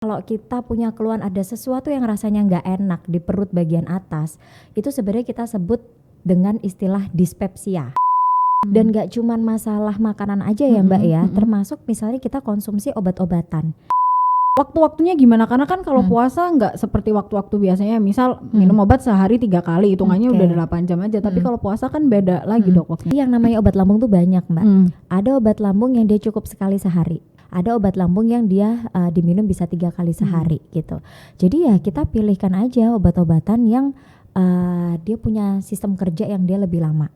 Kalau kita punya keluhan ada sesuatu yang rasanya nggak enak di perut bagian atas, itu sebenarnya kita sebut dengan istilah dispepsia. Dan nggak cuman masalah makanan aja ya Mbak ya, termasuk misalnya kita konsumsi obat-obatan. Waktu-waktunya gimana? Karena kan kalau puasa nggak seperti waktu-waktu biasanya, misal minum obat sehari 3 kali, hitungannya udah 8 jam aja. Tapi kalau puasa kan beda lagi dok waktunya. Yang namanya obat lambung tuh banyak Mbak. Ada obat lambung yang dia cukup sekali sehari. Ada obat lambung yang dia diminum bisa 3 kali sehari gitu. Jadi ya kita pilihkan aja obat-obatan yang dia punya sistem kerja yang dia lebih lama.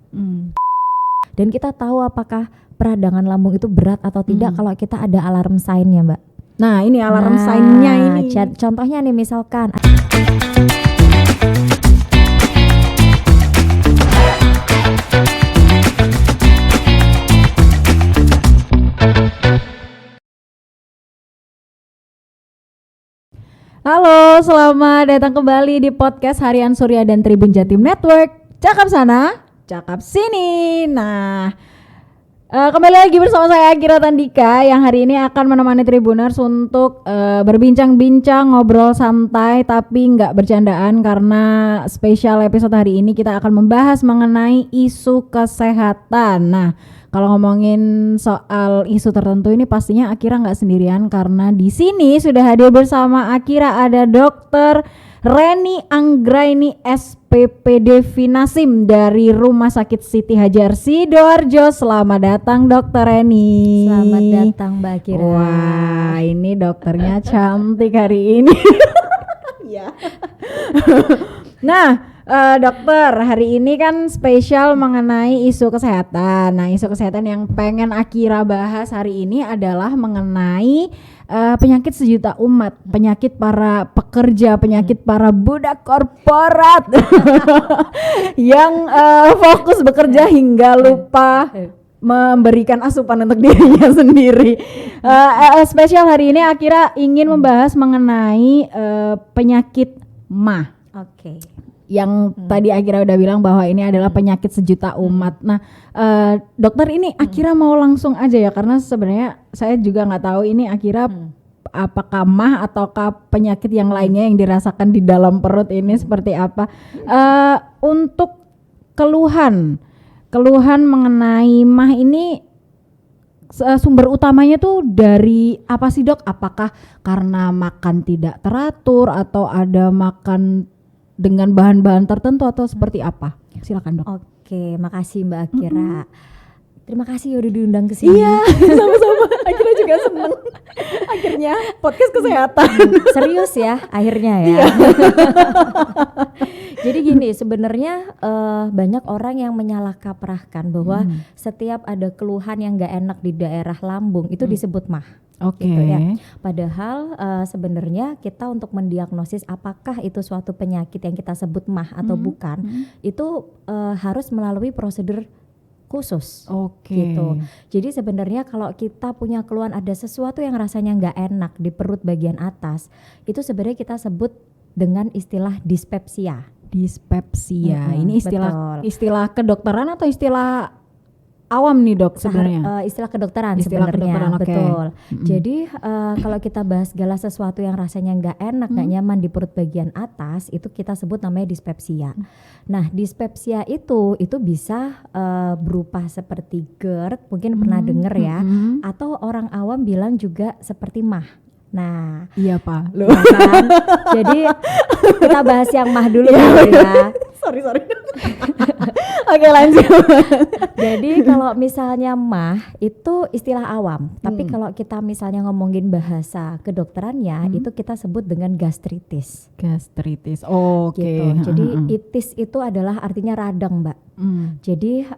Dan kita tahu apakah peradangan lambung itu berat atau tidak kalau kita ada alarm sign-nya Mbak. Nah ini alarm sign-nya ini. Contohnya nih misalkan. Halo, selamat datang kembali di podcast Harian Surya dan Tribun Jatim Network. Cakap sana, cakap sini. Nah, kembali lagi bersama saya Akira Tandika yang hari ini akan menemani Tribuners untuk berbincang-bincang, ngobrol santai tapi nggak bercandaan karena spesial episode hari ini kita akan membahas mengenai isu kesehatan. Nah, kalau ngomongin soal isu tertentu ini pastinya Akira nggak sendirian karena di sini sudah hadir bersama Akira ada Dr. Reni Anggraini SPPD Finasim dari Rumah Sakit Siti Hajar Sidoarjo. Selamat datang Dr. Reni. Selamat datang Mbak Akira. Wah, ini dokternya cantik hari ini. Ya. Nah, dokter, hari ini kan spesial mengenai isu kesehatan. Nah, isu kesehatan yang pengen Akira bahas hari ini adalah mengenai penyakit sejuta umat, penyakit para pekerja, penyakit para budak korporat yang fokus bekerja hingga lupa memberikan asupan untuk dirinya sendiri. Spesial hari ini Akira ingin membahas mengenai penyakit MAH. Oke. Yang tadi Akira udah bilang bahwa ini adalah penyakit sejuta umat. Nah, dokter ini Akira mau langsung aja ya karena sebenarnya saya juga nggak tahu ini Akira apakah MAH ataukah penyakit yang lainnya yang dirasakan di dalam perut ini seperti apa. Untuk keluhan mengenai MAH ini sumber utamanya tuh dari apa sih dok? Apakah karena makan tidak teratur atau ada makan dengan bahan-bahan tertentu atau seperti apa? Silakan dok. Oke, makasih Mbak Akira. Terima kasih udah diundang ke sini. Iya, sama-sama. Akira juga seneng. Akhirnya podcast kesehatan. Serius ya, akhirnya ya. Iya. Jadi gini, sebenarnya banyak orang yang menyalahkaprahkan bahwa setiap ada keluhan yang nggak enak di daerah lambung itu disebut MAH. Oke. Gitu ya. Padahal sebenarnya kita untuk mendiagnosis apakah itu suatu penyakit yang kita sebut MAH atau bukan, itu harus melalui prosedur khusus. Gitu. Jadi sebenarnya kalau kita punya keluhan ada sesuatu yang rasanya nggak enak di perut bagian atas, itu sebenarnya kita sebut dengan istilah dispepsia. Dispepsia. Ini istilah kedokteran atau istilah awam nih dok sebenarnya? Istilah kedokteran sebenarnya, betul. Jadi kalau kita bahas segala sesuatu yang rasanya nggak enak, nggak nyaman di perut bagian atas, itu kita sebut namanya dispepsia. Nah, dispepsia itu bisa berupa seperti GERD, mungkin pernah dengar ya, atau orang awam bilang juga seperti MAH. Nah, iya Pak. Ya kan? Jadi kita bahas yang MAH dulu ya. Sorry. Oke, lanjut. Jadi kalau misalnya MAH itu istilah awam, tapi kalau kita misalnya ngomongin bahasa kedokterannya itu kita sebut dengan gastritis. Gastritis. Oke. Gitu. Jadi itis itu adalah artinya radang, Mbak. Jadi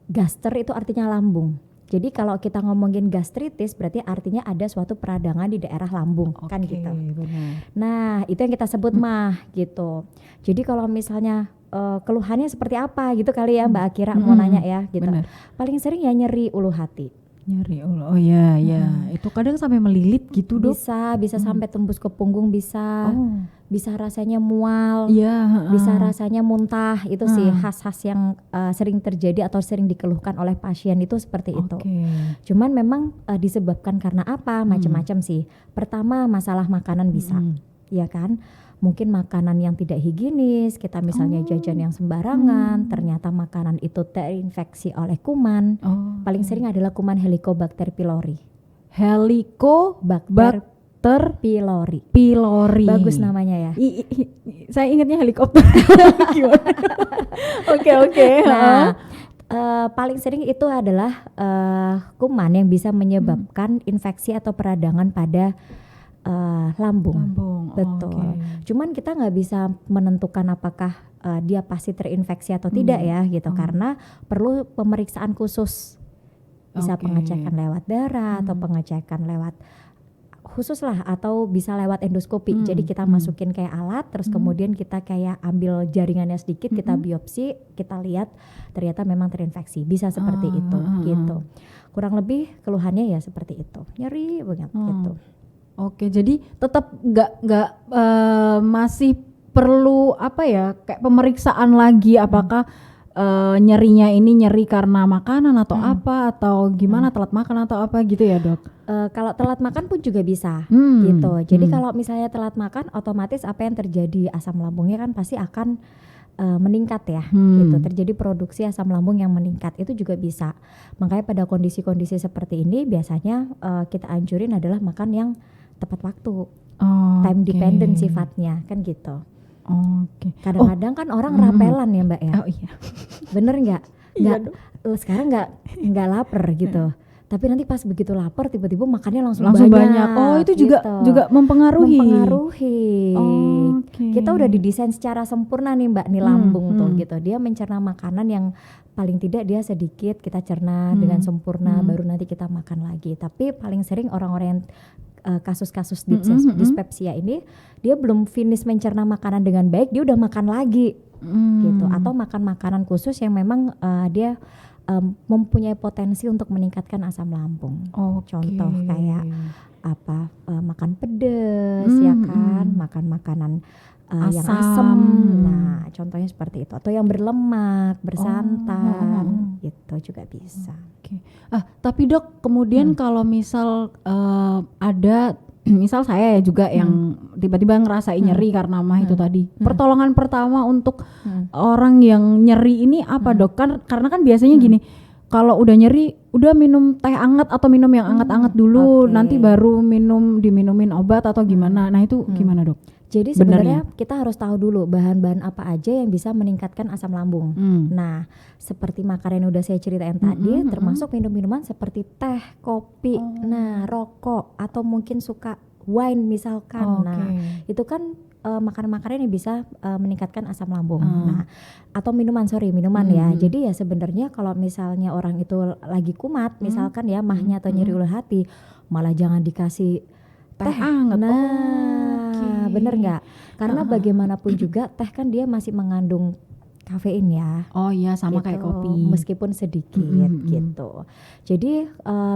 gaster itu artinya lambung. Jadi kalau kita ngomongin gastritis berarti artinya ada suatu peradangan di daerah lambung, kan gitu. Benar. Nah, itu yang kita sebut MAH gitu. Jadi kalau misalnya keluhannya seperti apa gitu kali ya Mbak Akira mau nanya ya gitu. Benar. Paling sering ya nyeri ulu hati. Nyeri oh ya itu kadang sampai melilit gitu dok. Bisa sampai tembus ke punggung, bisa rasanya mual, iya, bisa rasanya muntah. Itu sih khas-khas yang sering terjadi atau sering dikeluhkan oleh pasien itu seperti itu. Cuman memang disebabkan karena apa, macam-macam sih. Pertama masalah makanan bisa, ya kan. Mungkin makanan yang tidak higienis, kita misalnya jajan yang sembarangan, ternyata makanan itu terinfeksi oleh kuman. Paling sering adalah kuman Helicobacter pylori. Helicobacter pylori. Bagus namanya ya. Saya ingatnya helikopter. Oke. Nah, paling sering itu adalah kuman yang bisa menyebabkan infeksi atau peradangan pada lambung. Betul. Cuman kita nggak bisa menentukan apakah dia pasti terinfeksi atau tidak ya gitu, karena perlu pemeriksaan khusus. Bisa pengecekan lewat darah atau pengecekan lewat khusus lah, atau bisa lewat endoskopi. Jadi kita masukin kayak alat, terus kemudian kita kayak ambil jaringannya sedikit, kita biopsi, kita lihat ternyata memang terinfeksi. Bisa seperti itu gitu. Kurang lebih keluhannya ya seperti itu. Nyeri banget gitu. Oke, jadi tetap nggak masih perlu apa ya, kayak pemeriksaan lagi apakah nyerinya ini nyeri karena makanan atau apa, atau gimana, telat makan atau apa gitu ya dok? Kalau telat makan pun juga bisa gitu. Jadi kalau misalnya telat makan, otomatis apa yang terjadi, asam lambungnya kan pasti akan meningkat ya gitu. Terjadi produksi asam lambung yang meningkat, itu juga bisa. Makanya pada kondisi-kondisi seperti ini biasanya kita anjurin adalah makan yang tepat waktu, time dependent sifatnya kan gitu. Kadang-kadang kan orang rapelan ya mbak ya. Bener nggak? Sekarang nggak lapar gitu. Tapi nanti pas begitu lapar tiba-tiba makannya langsung banyak. Itu juga mempengaruhi. Kita udah didesain secara sempurna nih mbak, nih lambung tuh gitu. Dia mencerna makanan yang paling tidak dia sedikit kita cerna dengan sempurna, baru nanti kita makan lagi. Tapi paling sering orang-orang yang kasus-kasus dispepsia ini, dia belum finish mencerna makanan dengan baik, dia udah makan lagi gitu. Atau makan makanan khusus yang memang dia mempunyai potensi untuk meningkatkan asam lambung. Contoh kayak apa, makan pedas ya kan, makan makanan yang asam. Nah, contohnya seperti itu. Atau yang berlemak, bersantan, gitu juga bisa. Tapi dok, kemudian kalau misal ada, misal saya juga yang tiba-tiba ngerasain nyeri karena mah itu tadi, pertolongan pertama untuk orang yang nyeri ini apa dok? Karena kan biasanya gini, kalau udah nyeri, udah minum teh hangat atau minum yang hangat-hangat dulu, nanti baru diminumin obat atau gimana. Nah itu gimana dok? Jadi sebenarnya kita harus tahu dulu bahan-bahan apa aja yang bisa meningkatkan asam lambung. Nah, seperti makanan yang udah saya ceritain tadi, termasuk minum-minuman seperti teh, kopi, rokok, atau mungkin suka wine misalkan. Nah, itu kan makanan-makanan yang bisa meningkatkan asam lambung. Nah, atau minuman ya. Jadi ya sebenarnya kalau misalnya orang itu lagi kumat, misalkan ya mahnya atau nyeri ulu hati, malah jangan dikasih teh hangat. Bener nggak? Karena bagaimanapun juga teh kan dia masih mengandung kafein ya. Sama gitu, kayak kopi. Meskipun sedikit gitu. Jadi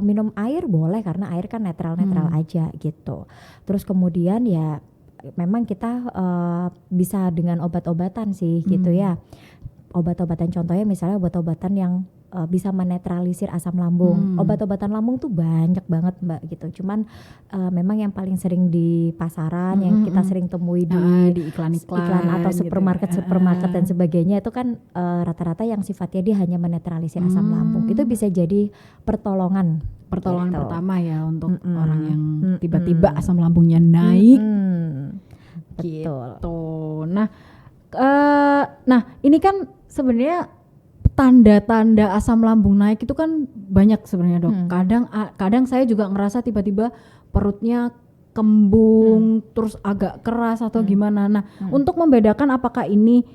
minum air boleh karena air kan netral aja gitu. Terus kemudian ya memang kita bisa dengan obat-obatan sih gitu ya. Obat-obatan contohnya misalnya obat-obatan yang bisa menetralisir asam lambung. Obat-obatan lambung tuh banyak banget mbak gitu. Cuman memang yang paling sering di pasaran, yang kita sering temui di iklan atau supermarket dan sebagainya, itu kan rata-rata yang sifatnya dia hanya menetralisir asam lambung. Itu bisa jadi pertolongan gitu. Pertama ya untuk orang yang tiba-tiba asam lambungnya naik. Betul. Nah ini kan sebenarnya tanda-tanda asam lambung naik itu kan banyak sebenarnya dok. Kadang saya juga ngerasa tiba-tiba perutnya kembung, terus agak keras atau gimana. Nah, untuk membedakan apakah ini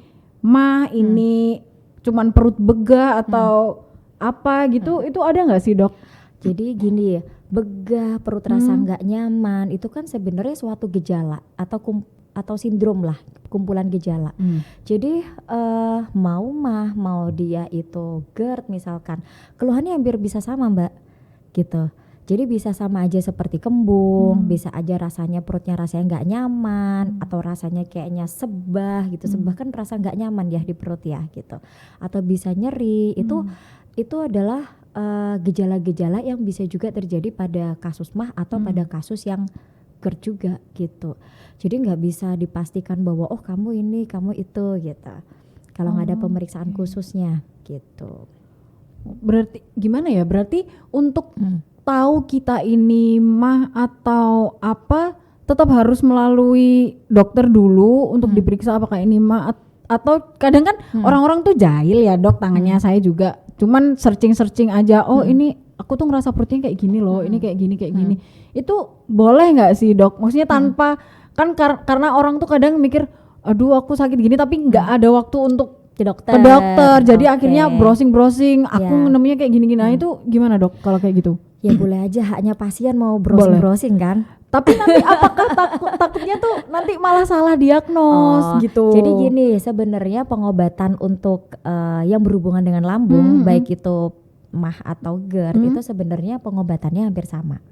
ini cuman perut begah atau apa gitu, itu ada nggak sih dok? Jadi gini ya, begah, perut rasa nggak nyaman, itu kan sebenarnya suatu gejala atau sindrom lah, kumpulan gejala. Jadi mau dia itu GERD misalkan, keluhannya hampir bisa sama mbak gitu. Jadi bisa sama aja seperti kembung, bisa aja rasanya perutnya rasanya nggak nyaman, atau rasanya kayaknya sebah gitu. Sebah kan rasa nggak nyaman ya di perut ya gitu. Atau bisa nyeri, itu adalah gejala-gejala yang bisa juga terjadi pada kasus MAH atau pada kasus yang GERD juga gitu. Jadi nggak bisa dipastikan bahwa oh kamu ini, kamu itu gitu. Kalau nggak ada pemeriksaan khususnya gitu. Berarti gimana ya? Berarti untuk tahu kita ini MAH atau apa tetap harus melalui dokter dulu untuk diperiksa apakah ini MAH atau kadang kan orang-orang tuh jahil ya dok, tangannya saya juga cuman searching aja, oh ini aku tuh ngerasa perutnya kayak gini loh, ini kayak gini. Itu boleh nggak sih dok? Maksudnya tanpa kan karena orang tuh kadang mikir aduh aku sakit gini tapi nggak ada waktu untuk ke dokter. Jadi akhirnya browsing aku nemunya kayak gini. Nah itu gimana dok kalau kayak gitu? Ya boleh aja, haknya pasien mau browsing kan. Tapi nanti apakah takutnya tuh nanti malah salah diagnos gitu. Jadi gini, sebenarnya pengobatan untuk yang berhubungan dengan lambung, baik itu MAH atau GERD, itu sebenarnya pengobatannya hampir sama.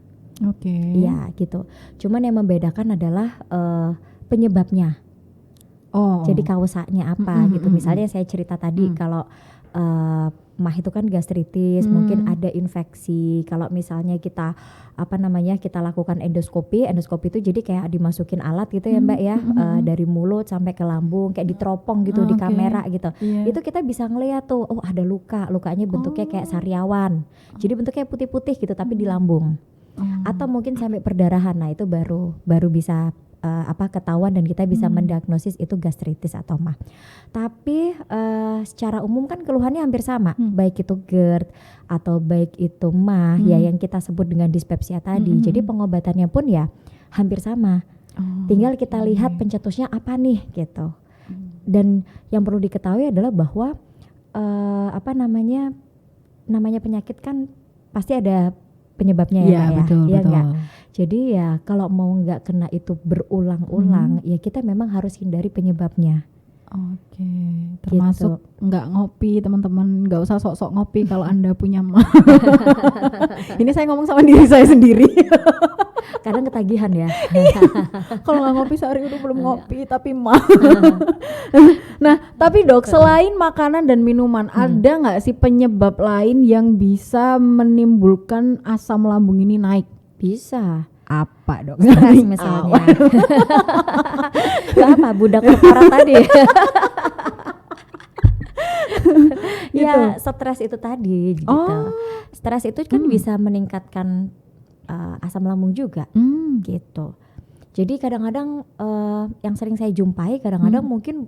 Oke. Iya gitu. Cuman yang membedakan adalah penyebabnya. Jadi kausanya apa gitu. Misalnya saya cerita tadi kalau MAH itu kan gastritis, mungkin ada infeksi. Kalau misalnya kita kita lakukan endoskopi itu jadi kayak dimasukin alat gitu ya Mbak ya, dari mulut sampai ke lambung, kayak diteropong gitu di kamera gitu. Itu kita bisa ngeliat tuh, oh ada lukanya bentuknya kayak sariawan. Jadi bentuknya putih-putih gitu tapi di lambung. Atau mungkin sampai perdarahan. Nah, itu baru bisa ketahuan dan kita bisa mendiagnosis itu gastritis atau MAH. Tapi secara umum kan keluhannya hampir sama, baik itu GERD atau baik itu MAH ya yang kita sebut dengan dispepsia tadi. Jadi pengobatannya pun ya hampir sama. Tinggal kita lihat pencetusnya apa nih gitu. Dan yang perlu diketahui adalah bahwa namanya penyakit kan pasti ada penyebabnya ya, betul, ya betul. Enggak? Jadi ya kalau mau nggak kena itu berulang-ulang, ya kita memang harus hindari penyebabnya. Oke, termasuk nggak ngopi teman-teman, nggak usah sok-sok ngopi kalau Anda punya MAH. Ini saya ngomong sama diri saya sendiri. Kadang ketagihan ya. Kalau nggak ngopi sehari udah belum ngopi tapi MAH. Nah, tapi dok selain makanan dan minuman, ada nggak sih penyebab lain yang bisa menimbulkan asam lambung ini naik? Bisa. Apa dok? Stres misalnya. Apa budak korporat tadi? Ya stres itu tadi gitu. Stres itu kan bisa meningkatkan asam lambung juga gitu. Jadi kadang-kadang yang sering saya jumpai kadang-kadang mungkin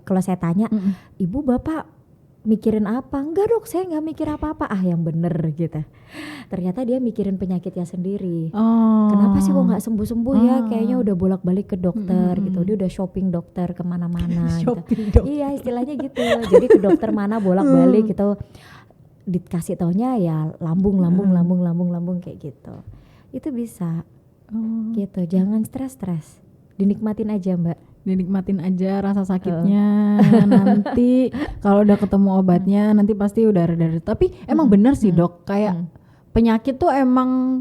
kalau saya tanya, ibu bapak mikirin apa? Enggak dok, saya nggak mikir apa-apa. Yang bener gitu. Ternyata dia mikirin penyakitnya sendiri. Kenapa sih kok nggak sembuh-sembuh ya? Kayaknya udah bolak-balik ke dokter gitu. Dia udah shopping dokter kemana-mana. Gitu. Iya istilahnya gitu. Jadi ke dokter mana bolak-balik gitu. Dikasih taunya ya lambung kayak gitu. Itu bisa. Gitu. Jangan stres. Dinikmatin aja Mbak. Dinikmatin aja rasa sakitnya. Nanti kalau udah ketemu obatnya nanti pasti udah reda. Tapi emang bener sih dok, kayak penyakit tuh emang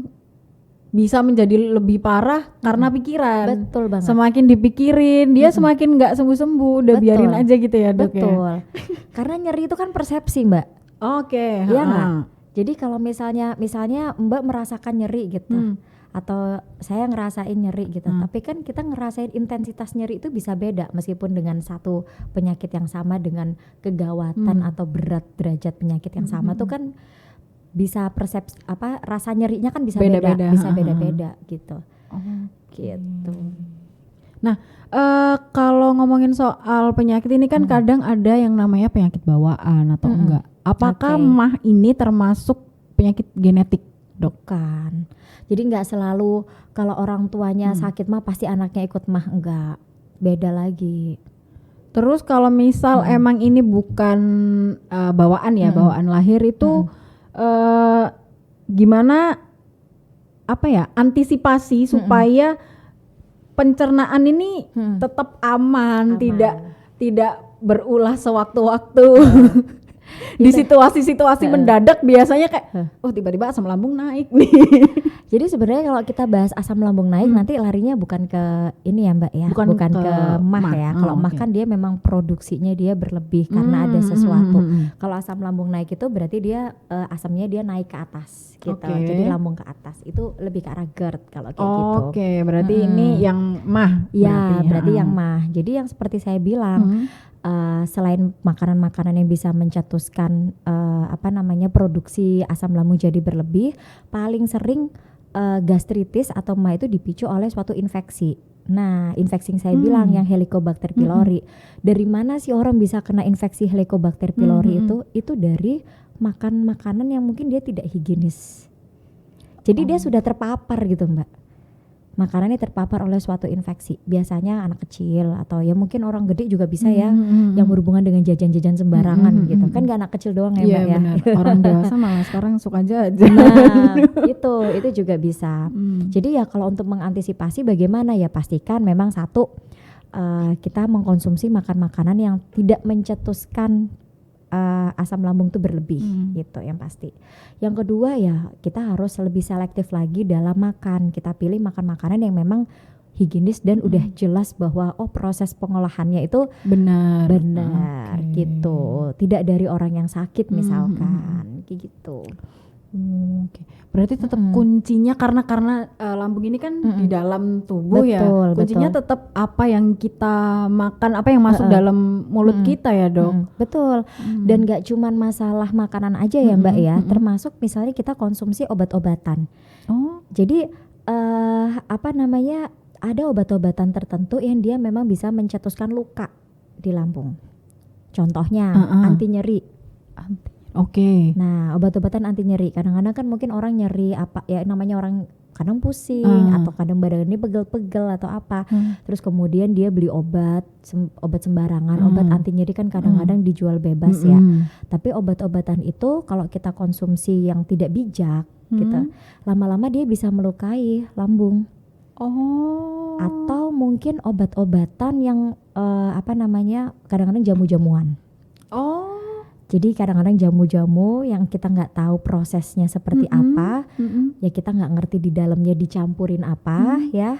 bisa menjadi lebih parah karena pikiran. Betul banget. Semakin dipikirin dia semakin nggak sembuh-sembuh. Udah biarin aja gitu ya dok. Betul. Karena nyeri itu kan persepsi Mbak. Oke. Iya nggak? Jadi kalau misalnya Mbak merasakan nyeri gitu. Atau saya ngerasain nyeri gitu, tapi kan kita ngerasain intensitas nyeri itu bisa beda meskipun dengan satu penyakit yang sama dengan kegawatan atau berat derajat penyakit yang sama tuh kan bisa persepsi rasa nyerinya kan bisa beda-beda, bisa beda-beda gitu. Gitu. Nah, kalau ngomongin soal penyakit ini kan kadang ada yang namanya penyakit bawaan atau enggak. Apakah MAH ini termasuk penyakit genetik? Bukan. Jadi nggak selalu kalau orang tuanya sakit MAH pasti anaknya ikut MAH, enggak. Beda lagi. Terus kalau misal emang ini bukan bawaan ya, bawaan lahir itu gimana antisipasi supaya pencernaan ini tetap aman, tidak berulah sewaktu-waktu. Di situasi-situasi mendadak biasanya kayak oh tiba-tiba asam lambung naik nih. Jadi sebenarnya kalau kita bahas asam lambung naik nanti larinya bukan ke ini ya Mbak ya, bukan ke mah ya. Kalau mah kan dia memang produksinya dia berlebih karena ada sesuatu. Kalau asam lambung naik itu berarti dia asamnya dia naik ke atas gitu. Jadi lambung ke atas itu lebih ke arah GERD kalau kayak gitu. Oke, berarti ini yang mah. Ya, berarti yang mah. Jadi yang seperti saya bilang selain makanan-makanan yang bisa mencetuskan produksi asam lambung jadi berlebih, paling sering gastritis atau mah itu dipicu oleh suatu infeksi. Nah, infeksi yang saya bilang yang Helicobacter pylori. Dari mana sih orang bisa kena infeksi Helicobacter pylori itu dari makan makanan yang mungkin dia tidak higienis. Jadi dia sudah terpapar gitu, Mbak. Makanannya terpapar oleh suatu infeksi. Biasanya anak kecil atau ya mungkin orang gede juga bisa ya yang berhubungan dengan jajan-jajan sembarangan gitu. Kan gak anak kecil doang ya Mbak ya. Benar. Orang dewasa malah sekarang suka jajan. Nah, itu juga bisa. Jadi ya kalau untuk mengantisipasi bagaimana ya pastikan memang satu kita mengkonsumsi makanan-makanan yang tidak mencetuskan asam lambung itu berlebih gitu yang pasti. Yang kedua ya kita harus lebih selektif lagi dalam makan. Kita pilih makan makanan yang memang higienis dan udah jelas bahwa proses pengolahannya itu benar gitu. Tidak dari orang yang sakit misalkan gitu. Oke. Berarti tetap kuncinya karena lambung ini kan di dalam tubuh kuncinya tetap apa yang kita makan, apa yang masuk dalam mulut kita ya Dok. Betul. Dan gak cuman masalah makanan aja ya Mbak ya, termasuk misalnya kita konsumsi obat-obatan. Jadi ada obat-obatan tertentu yang dia memang bisa mencetuskan luka di lambung. Contohnya anti nyeri. Oke. Nah, obat-obatan anti nyeri kadang-kadang kan mungkin orang nyeri namanya orang kadang pusing atau kadang badannya pegel-pegel atau apa. Terus kemudian dia beli obat sembarangan, obat anti nyeri kan kadang-kadang dijual bebas ya. Tapi obat-obatan itu kalau kita konsumsi yang tidak bijak gitu, lama-lama dia bisa melukai lambung. Atau mungkin obat-obatan yang kadang-kadang jamu-jamuan. Jadi kadang-kadang jamu-jamu yang kita nggak tahu prosesnya seperti apa, ya kita nggak ngerti di dalamnya dicampurin apa ya.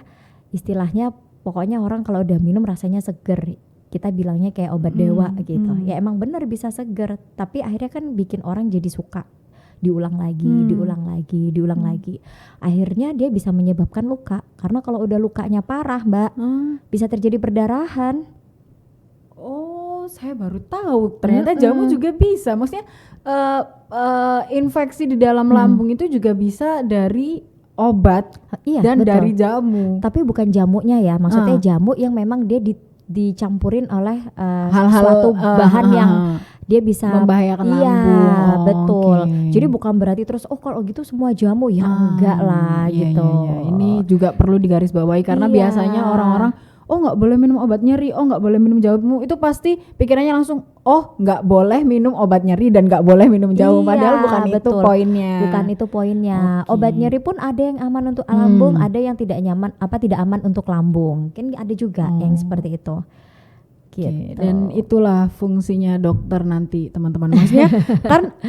Istilahnya pokoknya orang kalau udah minum rasanya seger. Kita bilangnya kayak obat dewa gitu. Ya emang benar bisa seger, tapi akhirnya kan bikin orang jadi suka. Diulang lagi. Akhirnya dia bisa menyebabkan luka. Karena kalau udah lukanya parah, Mbak, bisa terjadi perdarahan. Saya baru tahu ternyata jamu juga bisa. Maksudnya infeksi di dalam lambung itu juga bisa dari obat dan betul. Dari jamu. Tapi bukan jamunya ya, maksudnya jamu yang memang dia dicampurin oleh hal-hal suatu bahan yang dia bisa membahayakan lambung. Iya, betul. Jadi bukan berarti terus kalau gitu semua jamu ya enggak lah gitu. Iya. Ini juga perlu digarisbawahi karena biasanya orang-orang nggak boleh minum obat nyeri, nggak boleh minum jamu, itu pasti pikirannya langsung nggak boleh minum obat nyeri dan nggak boleh minum jamu, padahal bukan itu poinnya. Bukan itu poinnya. Obat nyeri pun ada yang aman untuk lambung, ada yang tidak aman untuk lambung. Kan ada juga yang seperti itu. Gitu. Dan itulah fungsinya dokter nanti teman-teman. Maksudnya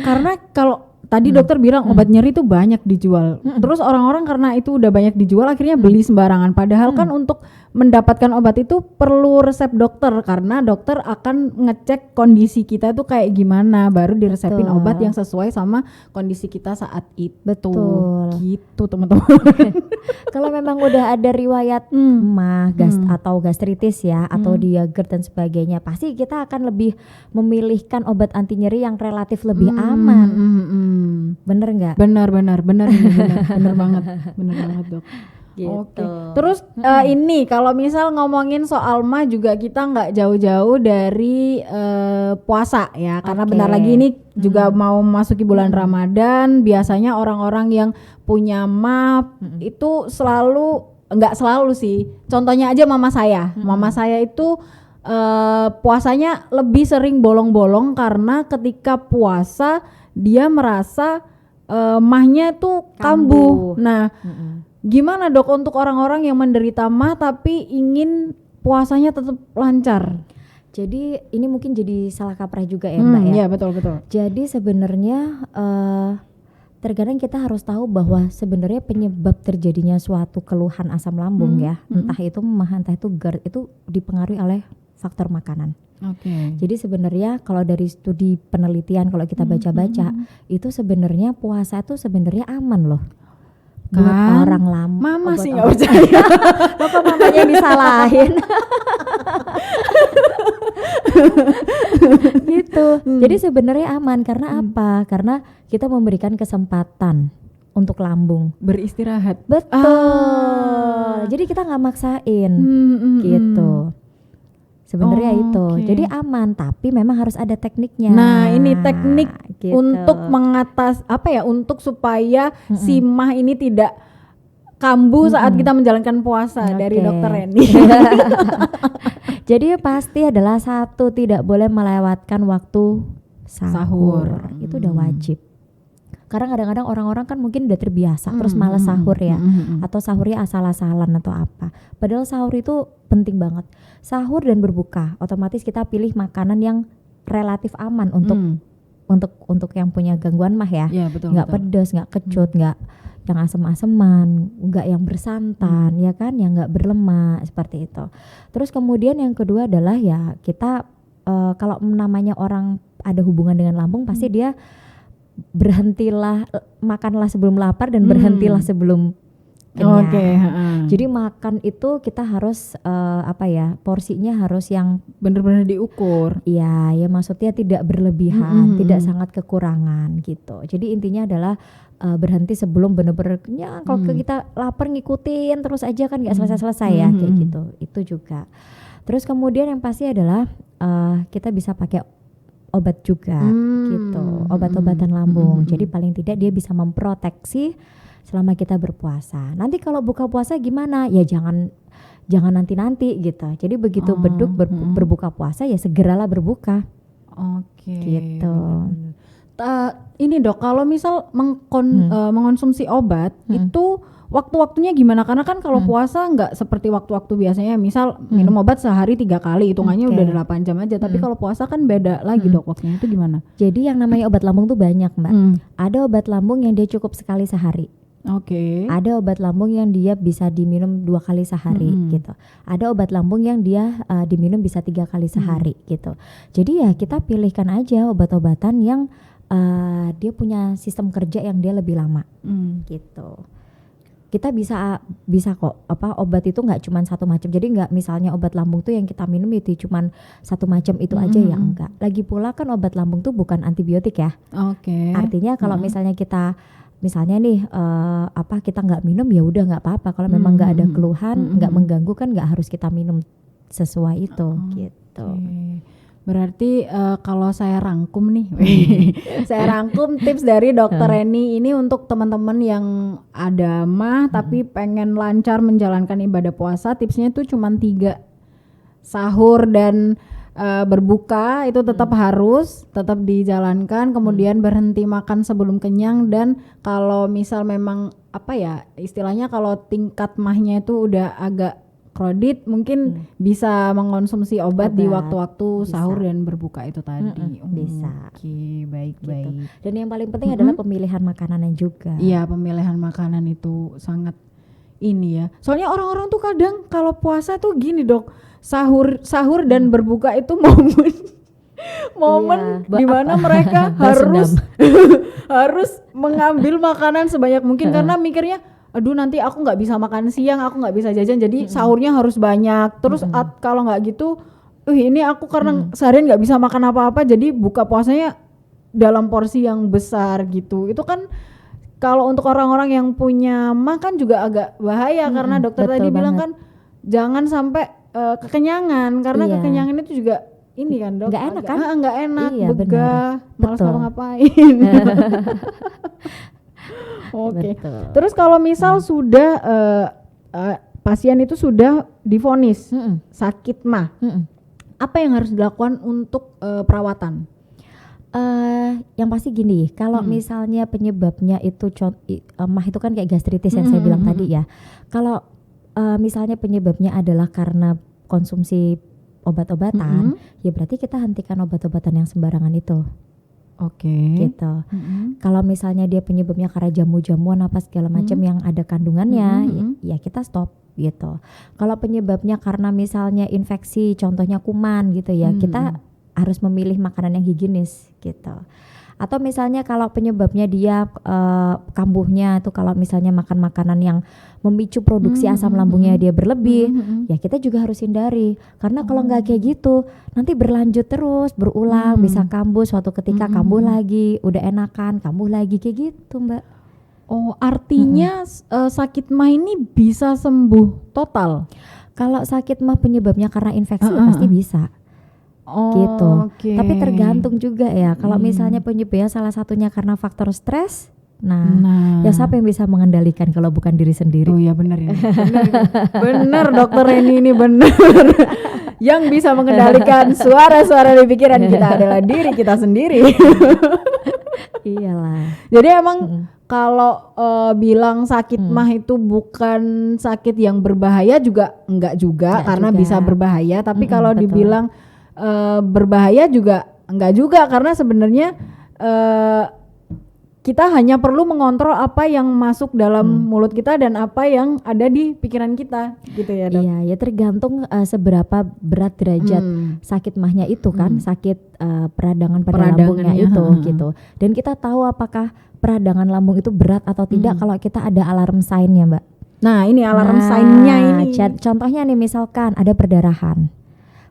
karena kalau tadi dokter bilang obat nyeri itu banyak dijual. Terus orang-orang karena itu udah banyak dijual akhirnya beli sembarangan. Padahal kan untuk mendapatkan obat itu perlu resep dokter karena dokter akan ngecek kondisi kita tuh kayak gimana baru diresepin obat yang sesuai sama kondisi kita saat itu. Betul. Gitu teman-teman. Kalau memang udah ada riwayat mah atau gastritis ya atau dia GERD dan sebagainya, pasti kita akan lebih memilihkan obat anti nyeri yang relatif lebih aman. Bener nggak? Benar banget Dok. Gitu. Oke. Terus ini kalau misal ngomongin soal mah juga kita nggak jauh-jauh dari puasa ya karena bentar lagi ini juga mau masuki bulan Ramadan. Biasanya orang-orang yang punya mah itu nggak selalu sih. Contohnya aja mama saya itu puasanya lebih sering bolong-bolong karena ketika puasa dia merasa mahnya tuh kambuh. Nah, gimana Dok untuk orang-orang yang menderita mah tapi ingin puasanya tetap lancar? Jadi ini mungkin jadi salah kaprah juga ya Mbak ya. Iya betul. Jadi sebenarnya terkadang kita harus tahu bahwa sebenarnya penyebab terjadinya suatu keluhan asam lambung ya, entah itu memah, entah itu GERD, itu dipengaruhi oleh faktor makanan. Oke. Jadi sebenarnya kalau dari studi penelitian, kalau kita baca-baca, itu sebenarnya puasa itu sebenarnya aman loh. Buat Kan? orang lama. Mama sih nggak percaya. Loh, kok mamanya disalahin? Gitu. Jadi sebenarnya aman karena apa? Karena kita memberikan kesempatan untuk lambung Beristirahat. betul. Jadi kita nggak maksain gitu. Sebenarnya itu. Jadi aman, tapi memang harus ada tekniknya. Nah, ini teknik gitu. untuk untuk supaya si mah ini tidak kambuh saat kita menjalankan puasa dari Dokter Reni. Jadi pasti adalah satu, tidak boleh melewatkan waktu sahur. Itu udah wajib. Karena kadang-kadang orang-orang kan mungkin udah terbiasa terus malas sahur ya, atau sahurnya asal-asalan atau apa. Padahal sahur itu penting banget. Sahur dan berbuka, otomatis kita pilih makanan yang relatif aman untuk yang punya gangguan mah ya. Nggak pedas, nggak kecut, nggak yang asem-aseman, nggak yang bersantan, ya kan, yang nggak berlemak seperti itu. Terus kemudian yang kedua adalah ya kita kalau namanya orang ada hubungan dengan lambung pasti dia berhentilah, makanlah sebelum lapar dan berhentilah sebelum kenyang. Jadi makan itu kita harus porsinya harus yang benar-benar diukur. Iya, ya maksudnya tidak berlebihan, tidak sangat kekurangan gitu. Jadi intinya adalah berhenti sebelum benar-benar kenyang. Kalau kita lapar ngikutin terus aja kan nggak selesai-selesai ya kayak gitu. Itu juga. Terus kemudian yang pasti adalah kita bisa pakai obat juga gitu, obat-obatan lambung. Jadi paling tidak dia bisa memproteksi selama kita berpuasa. Nanti kalau buka puasa gimana? Ya jangan nanti-nanti gitu. Jadi begitu beduk berbuka puasa ya segeralah berbuka. Gitu. Ini Dok, kalau misal mengonsumsi obat itu waktu-waktunya gimana? Karena kan kalau puasa nggak seperti waktu-waktu biasanya, misal minum obat sehari 3 kali, hitungannya udah 8 jam aja. Tapi kalau puasa kan beda lagi Dok, waktunya itu gimana? Jadi yang namanya obat lambung tuh banyak Mbak. Ada obat lambung yang dia cukup sekali sehari. Ada obat lambung yang dia bisa diminum 2 kali sehari gitu. Ada obat lambung yang dia diminum bisa 3 kali sehari gitu. Jadi ya kita pilihkan aja obat-obatan yang dia punya sistem kerja yang dia lebih lama gitu. Kita bisa kok obat itu nggak cuma satu macam. Jadi nggak misalnya obat lambung tuh yang kita minum itu cuma satu macam itu aja ya, enggak. Lagi pula kan obat lambung tuh bukan antibiotik ya. Artinya kalau misalnya kita nih kita nggak minum ya udah nggak apa-apa. Kalau memang nggak ada keluhan, nggak mengganggu kan nggak harus kita minum sesuai itu gitu. Berarti kalau saya rangkum nih, saya rangkum tips dari Dokter Reni ini untuk teman-teman yang ada mah tapi pengen lancar menjalankan ibadah puasa. Tipsnya tuh cuma 3, sahur dan berbuka itu tetap harus tetap dijalankan. Kemudian berhenti makan sebelum kenyang, dan kalau misal memang istilahnya kalau tingkat mahnya itu udah agak kredit, mungkin bisa mengonsumsi obat di waktu-waktu sahur dan berbuka itu tadi. Bisa. Oke, baik. Dan yang paling penting adalah pemilihan makanan juga. Iya, pemilihan makanan itu sangat ini ya. Soalnya orang-orang tuh kadang kalau puasa tuh gini Dok, sahur dan berbuka itu momen di mana mereka harus mengambil makanan sebanyak mungkin karena mikirnya, aduh nanti aku nggak bisa makan siang, aku nggak bisa jajan, jadi sahurnya harus banyak. Terus kalau nggak gitu, ini aku karena seharian nggak bisa makan apa-apa, jadi buka puasanya dalam porsi yang besar gitu. Itu kan kalau untuk orang-orang yang punya makan juga agak bahaya karena dokter tadi bilang kan jangan sampai kekenyangan, karena kekenyangan itu juga ini kan Dok, nggak enak kan? Nggak enak, iya, begah, malas ngapa-ngapain. Oke. Terus kalau misal sudah pasien itu sudah divonis sakit mah, apa yang harus dilakukan untuk perawatan? Yang pasti gini, kalau misalnya penyebabnya itu mah itu kan kayak gastritis yang saya bilang tadi ya. Kalau misalnya penyebabnya adalah karena konsumsi obat-obatan, ya berarti kita hentikan obat-obatan yang sembarangan itu. Oke. Gitu. Kalau misalnya dia penyebabnya karena jamu-jamuan apa segala macam yang ada kandungannya, ya kita stop gitu. Kalau penyebabnya karena misalnya infeksi, contohnya kuman gitu ya, kita harus memilih makanan yang higienis gitu. Atau misalnya kalau penyebabnya dia kambuhnya itu kalau misalnya makan makanan yang memicu produksi asam lambungnya dia berlebih, ya kita juga harus hindari. Karena kalau nggak kayak gitu, nanti berlanjut terus, berulang, bisa kambuh suatu ketika kambuh lagi, udah enakan kambuh lagi kayak gitu, Mbak. Oh, artinya sakit mah ini bisa sembuh total? Kalau sakit mah penyebabnya karena infeksi pasti bisa. Gitu. Okay. Tapi tergantung juga ya. Kalau misalnya penyebabnya salah satunya karena faktor stres, nah, ya siapa yang bisa mengendalikan kalau bukan diri sendiri? Oh ya benar ini. Benar dokter ini benar. Yang bisa mengendalikan suara-suara di pikiran kita adalah diri kita sendiri. Iyalah. Jadi emang kalau bilang sakit mah itu bukan sakit yang berbahaya juga enggak juga karena bisa berbahaya. Tapi kalau dibilang berbahaya juga enggak juga karena sebenarnya kita hanya perlu mengontrol apa yang masuk dalam mulut kita dan apa yang ada di pikiran kita gitu ya dok. Iya ya tergantung seberapa berat derajat sakit mahnya itu kan, sakit peradangan pada lambungnya itu gitu. Dan kita tahu apakah peradangan lambung itu berat atau tidak kalau kita ada alarm sign-nya, Mbak. Nah ini alarm sign-nya ini. Contohnya nih misalkan ada perdarahan.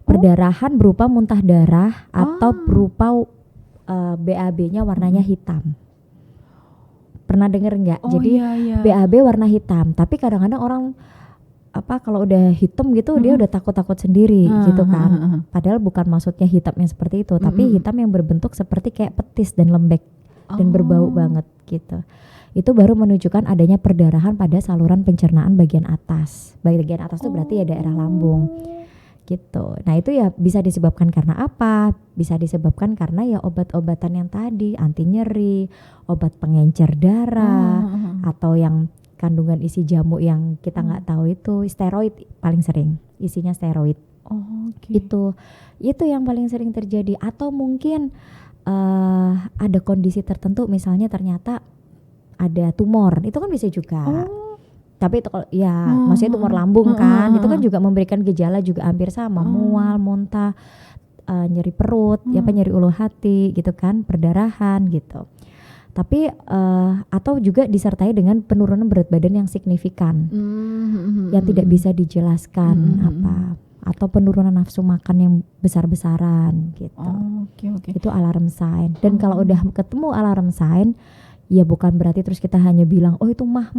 Perdarahan berupa muntah darah atau berupa BAB-nya warnanya hitam. Pernah denger nggak? Jadi BAB warna hitam, tapi kadang-kadang orang kalau udah hitam gitu dia udah takut-takut sendiri gitu kan. Padahal bukan maksudnya hitam yang seperti itu, tapi hitam yang berbentuk seperti kayak petis dan lembek dan berbau banget gitu. Itu baru menunjukkan adanya perdarahan pada saluran pencernaan bagian atas. Bagian atas itu berarti ya daerah lambung. Gitu. Nah itu ya bisa disebabkan karena apa? Bisa disebabkan karena ya obat-obatan yang tadi, anti nyeri, obat pengencer darah, atau yang kandungan isi jamu yang kita nggak tahu itu steroid paling sering, isinya steroid. Itu yang paling sering terjadi. Atau mungkin ada kondisi tertentu, misalnya ternyata ada tumor, itu kan bisa juga. Tapi itu maksudnya tumor lambung kan, itu kan juga memberikan gejala juga hampir sama, mual, muntah, nyeri perut, nyeri ulu hati gitu kan, perdarahan gitu. Tapi atau juga disertai dengan penurunan berat badan yang signifikan, yang tidak bisa dijelaskan atau penurunan nafsu makan yang besar-besaran gitu. Itu alarm sign. Dan kalau udah ketemu alarm sign, ya bukan berarti terus kita hanya bilang oh itu mah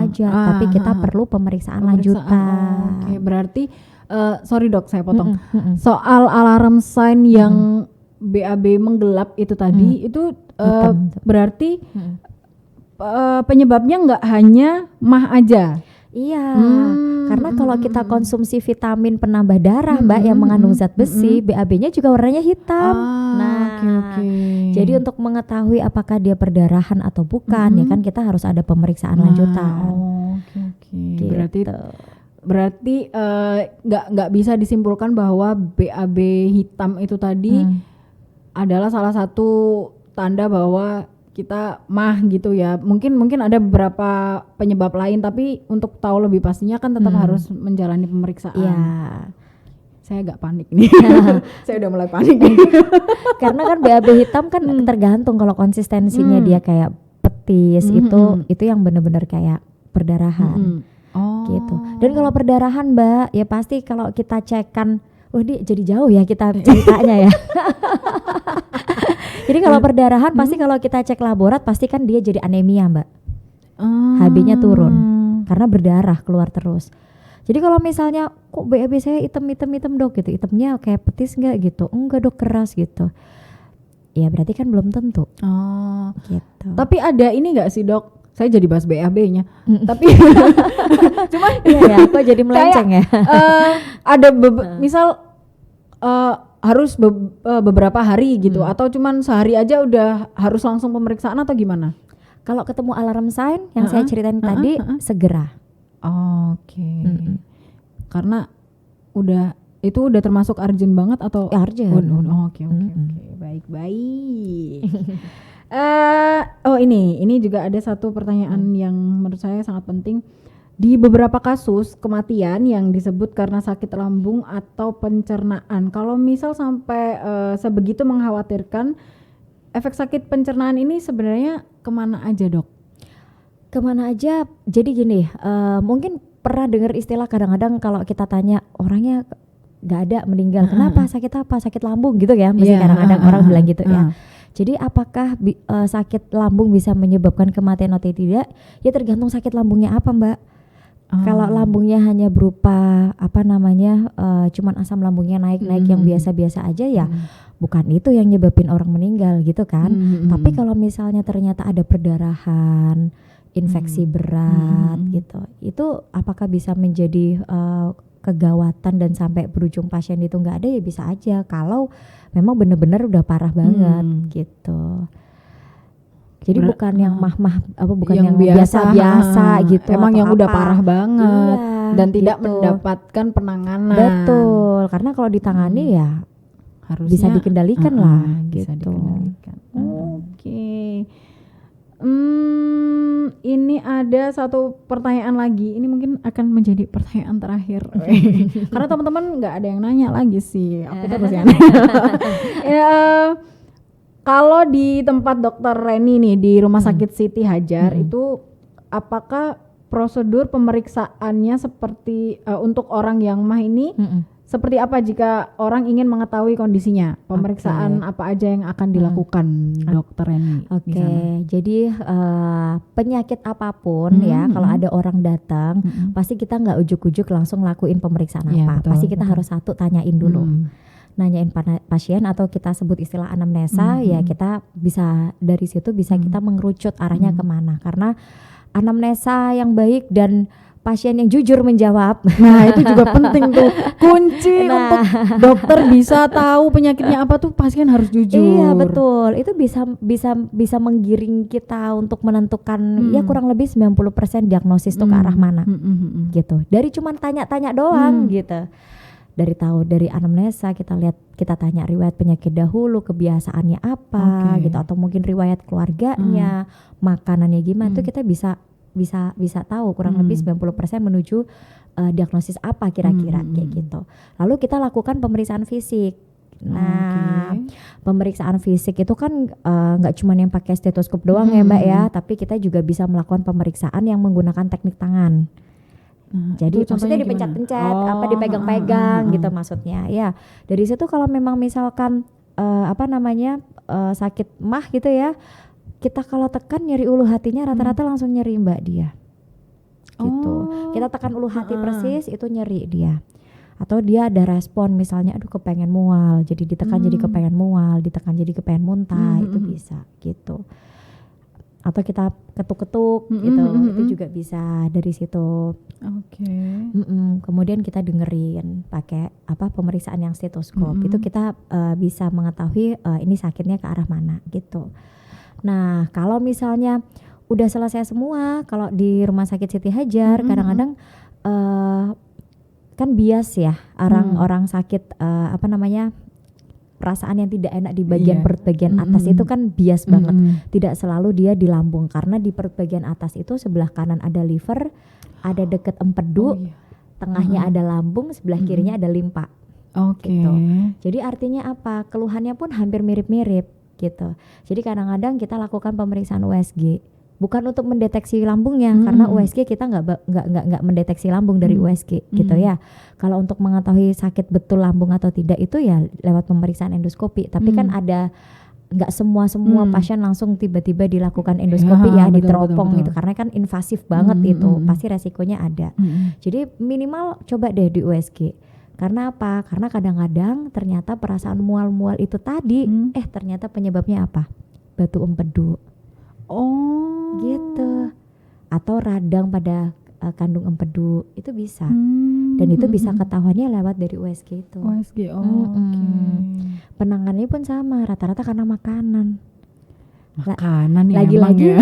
aja, tapi kita perlu pemeriksaan lanjutan. Berarti sorry dok saya potong. Soal alarm sign yang BAB menggelap itu tadi itu berarti penyebabnya nggak hanya mah aja. Iya, karena kalau kita konsumsi vitamin penambah darah Mbak yang mengandung zat besi, BAB-nya juga warnanya hitam. Jadi untuk mengetahui apakah dia perdarahan atau bukan, ya kan kita harus ada pemeriksaan lanjutan. Gitu. Berarti nggak bisa disimpulkan bahwa BAB hitam itu tadi adalah salah satu tanda bahwa kita mah gitu ya. Mungkin ada beberapa penyebab lain, tapi untuk tahu lebih pastinya kan tetap harus menjalani pemeriksaan. Iya. Saya agak panik nih. Saya udah mulai panik nih. Karena kan BAB hitam kan tergantung, kalau konsistensinya dia kayak petis itu yang benar-benar kayak perdarahan. Gitu. Dan kalau perdarahan Mbak, ya pasti kalau kita cekkan, dia jadi jauh ya kita ceritanya ya. Jadi kalau perdarahan pasti kalau kita cek laborat pasti kan dia jadi anemia Mbak. HB-nya turun karena berdarah keluar terus. Jadi kalau misalnya kok BAB saya hitam dok gitu, hitamnya kayak petis nggak gitu? Enggak dok, keras gitu. Ya berarti kan belum tentu. Gitu. Tapi ada ini nggak sih dok? Saya jadi bahas BAB-nya. Tapi cuman ya aku jadi melenceng ya. Ada misal harus beberapa hari gitu atau cuman sehari aja udah harus langsung pemeriksaan atau gimana? Kalau ketemu alarm sign yang saya ceritain tadi segera. Karena udah itu udah termasuk urgent banget atau urgent? Oke. Baik. Ini juga ada satu pertanyaan yang menurut saya sangat penting. Di beberapa kasus kematian yang disebut karena sakit lambung atau pencernaan, kalau misal sampai sebegitu mengkhawatirkan, efek sakit pencernaan ini sebenarnya kemana aja, Dok? Kemana aja? Jadi gini, mungkin pernah dengar istilah kadang-kadang kalau kita tanya orangnya nggak ada meninggal, kenapa? Sakit apa? Sakit lambung gitu ya? Mesti kadang-kadang orang bilang gitu ya. Jadi apakah sakit lambung bisa menyebabkan kematian atau tidak? Ya tergantung sakit lambungnya apa, Mbak. Kalau lambungnya hanya berupa cuman asam lambungnya naik-naik yang biasa-biasa aja ya, bukan itu yang nyebabin orang meninggal gitu kan. Tapi kalau misalnya ternyata ada perdarahan, infeksi berat gitu, itu apakah bisa menjadi kegawatan dan sampai berujung pasien itu nggak ada? Ya bisa aja kalau memang benar-benar udah parah banget gitu. Jadi bukan yang bukan yang biasa-biasa gitu. Emang yang udah parah banget dan tidak mendapatkan penanganan. Betul, karena kalau ditangani ya harusnya bisa dikendalikan lah bisa gitu. Dikendalikan. Oke. Ini ada satu pertanyaan lagi. Ini mungkin akan menjadi pertanyaan terakhir. Karena teman-teman nggak ada yang nanya lagi sih. Aku terus yang kalau di tempat Dokter Reni nih di Rumah Sakit Siti Hajar itu apakah prosedur pemeriksaannya seperti untuk orang yang MAH ini seperti apa jika orang ingin mengetahui kondisinya? Pemeriksaan apa aja yang akan dilakukan Dokter Reni? Jadi penyakit apapun ya kalau ada orang datang pasti kita nggak ujuk-ujuk langsung lakuin pemeriksaan apa. Pasti kita harus satu tanyain dulu. Nanyain pasien atau kita sebut istilah anamnesa ya kita bisa dari situ bisa kita mengerucut arahnya kemana, karena anamnesa yang baik dan pasien yang jujur menjawab itu juga penting tuh kunci untuk dokter bisa tahu penyakitnya apa tuh pasien harus jujur. Iya betul, itu bisa menggiring kita untuk menentukan ya kurang lebih 90% diagnosis tuh ke arah mana gitu dari cuman tanya-tanya doang gitu. Dari anamnesa kita tanya riwayat penyakit dahulu, kebiasaannya apa gitu, atau mungkin riwayat keluarganya, makanannya gimana, itu kita bisa tahu kurang lebih 90% menuju diagnosis apa kira-kira kayak gitu. Lalu kita lakukan pemeriksaan fisik. Nah, pemeriksaan fisik itu kan nggak cuma yang pakai stetoskop doang ya Mbak ya, tapi kita juga bisa melakukan pemeriksaan yang menggunakan teknik tangan. Jadi maksudnya dipencet-pencet, dipegang-pegang gitu maksudnya. Ya, dari situ kalau memang misalkan sakit MAH gitu ya, kita kalau tekan nyeri ulu hatinya rata-rata langsung nyeri Mbak dia. Gitu. Kita tekan ulu hati persis itu nyeri dia. Atau dia ada respon misalnya aduh kepengen mual, jadi ditekan jadi kepengen mual, ditekan jadi kepengen muntah, itu bisa gitu. Atau kita ketuk-ketuk gitu, itu juga bisa dari situ. Kemudian kita dengerin pakai pemeriksaan yang stetoskop, itu kita bisa mengetahui ini sakitnya ke arah mana gitu. Nah kalau misalnya udah selesai semua, kalau di Rumah Sakit Siti Hajar kadang-kadang kan bias ya orang sakit perasaan yang tidak enak di bagian perut bagian atas itu kan bias banget. Tidak selalu dia di lambung, karena di perut bagian atas itu sebelah kanan ada liver, ada deket empedu, tengahnya ada lambung, sebelah kirinya ada limpa. Gitu. Jadi artinya apa? Keluhannya pun hampir mirip-mirip gitu. Jadi kadang-kadang kita lakukan pemeriksaan USG. Bukan untuk mendeteksi lambungnya, karena USG kita nggak mendeteksi lambung dari USG gitu ya. Kalau untuk mengetahui sakit betul lambung atau tidak itu ya lewat pemeriksaan endoskopi. Tapi kan ada nggak semua pasien langsung tiba-tiba dilakukan endoskopi diteropong gitu, karena kan invasif banget itu, pasti resikonya ada. Jadi minimal coba deh di USG. Karena apa? Karena kadang-kadang ternyata perasaan mual-mual itu tadi, ternyata penyebabnya apa? Batu empedu. Gitu. Atau radang pada kandung empedu itu bisa. Dan itu bisa ketahuannya lewat dari USG itu. Penanganannya pun sama, rata-rata karena makanan. Lagi-lagi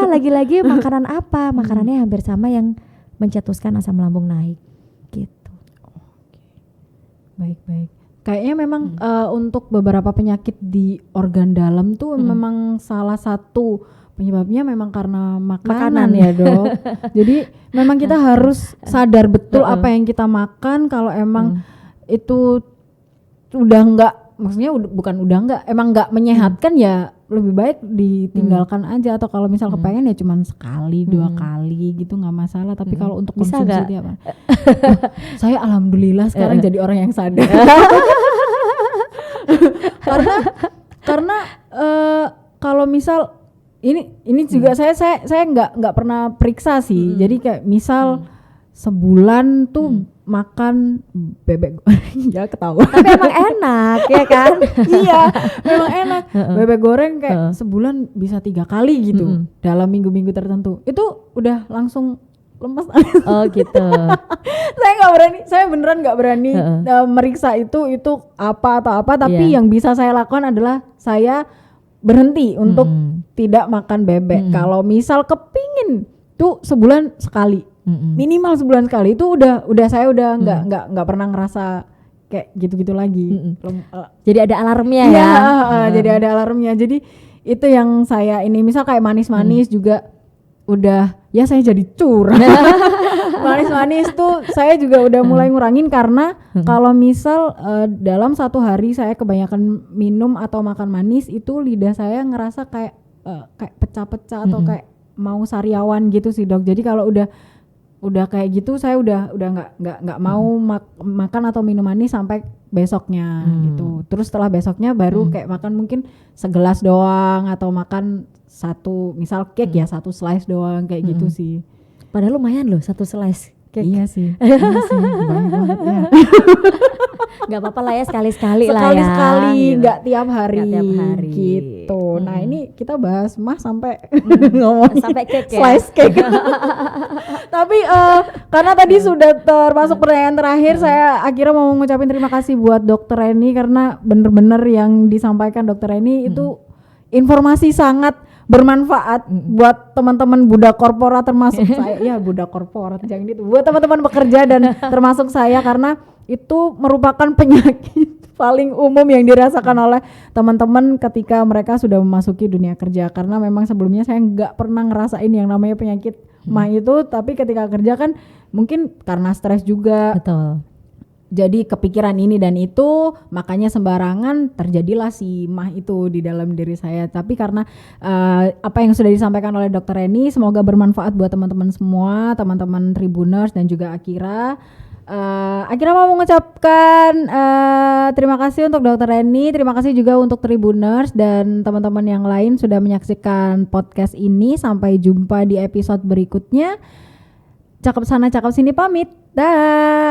lagi-lagi makanan apa? Makanannya hampir sama yang mencetuskan asam lambung naik gitu. Baik. Kayaknya memang untuk beberapa penyakit di organ dalam tuh memang salah satu penyebabnya memang karena makanan ya Dok. Jadi memang kita harus sadar betul apa yang kita makan. Kalau emang itu udah enggak, maksudnya bukan udah enggak, emang enggak menyehatkan ya lebih baik ditinggalkan aja. Atau kalau misal kepengen ya cuman sekali 2 kali gitu nggak masalah. Tapi kalau untuk konsumsi tiap hari, saya alhamdulillah sekarang jadi orang yang sadar. karena kalau misal ini juga saya nggak pernah periksa sih. Jadi kayak misal sebulan tuh makan bebek goreng ya ketawa. Tapi emang enak ya kan? Iya, memang enak. Bebek goreng kayak sebulan bisa 3 kali gitu dalam minggu-minggu tertentu. Itu udah langsung lemes. Oh gitu. Saya beneran nggak berani meriksa itu apa atau apa. Tapi yang bisa saya lakukan adalah saya berhenti untuk tidak makan bebek. Kalau misal kepingin tuh sebulan sekali. Minimal sebulan sekali itu udah saya udah nggak pernah ngerasa kayak gitu-gitu lagi. Jadi ada alarmnya ya. Jadi ada alarmnya. Jadi itu yang saya ini misal kayak manis-manis juga udah ya saya jadi curang. Manis-manis tuh saya juga udah mulai ngurangin karena kalau misal dalam 1 hari saya kebanyakan minum atau makan manis itu lidah saya ngerasa kayak pecah-pecah atau kayak mau sariawan gitu sih Dok. Jadi kalau udah kayak gitu saya udah nggak mau makan atau minum manis sampai besoknya gitu. Terus setelah besoknya baru kayak makan mungkin segelas doang atau makan misal cake ya 1 slice doang kayak gitu sih. Padahal lumayan loh 1 slice cake. Iya sih banyak banget ya. Gak apa-apa lah ya sekali-sekali lah ya. Sekali-sekali gitu. Gak tiap hari gitu. Nah ini kita bahas sampai ngomongin sampai cake ya. Slice cake. Tapi karena tadi sudah termasuk pertanyaan terakhir, saya akhirnya mau ngucapin terima kasih buat Dokter Reni karena bener-bener yang disampaikan Dokter Reni itu informasi sangat bermanfaat buat teman-teman budak korporat termasuk saya. Ya budak korporat jangan gitu. Buat teman-teman bekerja dan termasuk saya karena itu merupakan penyakit paling umum yang dirasakan oleh teman-teman ketika mereka sudah memasuki dunia kerja. Karena memang sebelumnya saya nggak pernah ngerasain yang namanya penyakit MAH itu, tapi ketika kerja kan mungkin karena stres juga. Betul. Jadi kepikiran ini dan itu, makanya sembarangan terjadilah si MAH itu di dalam diri saya. Tapi karena apa yang sudah disampaikan oleh Dokter Reni, semoga bermanfaat buat teman-teman semua, teman-teman Tribuners dan juga Akira. Akira mau mengucapkan terima kasih untuk Dokter Reni, terima kasih juga untuk Tribuners dan teman-teman yang lain sudah menyaksikan podcast ini. Sampai jumpa di episode berikutnya. Cakep sana, cakep sini pamit. Dah.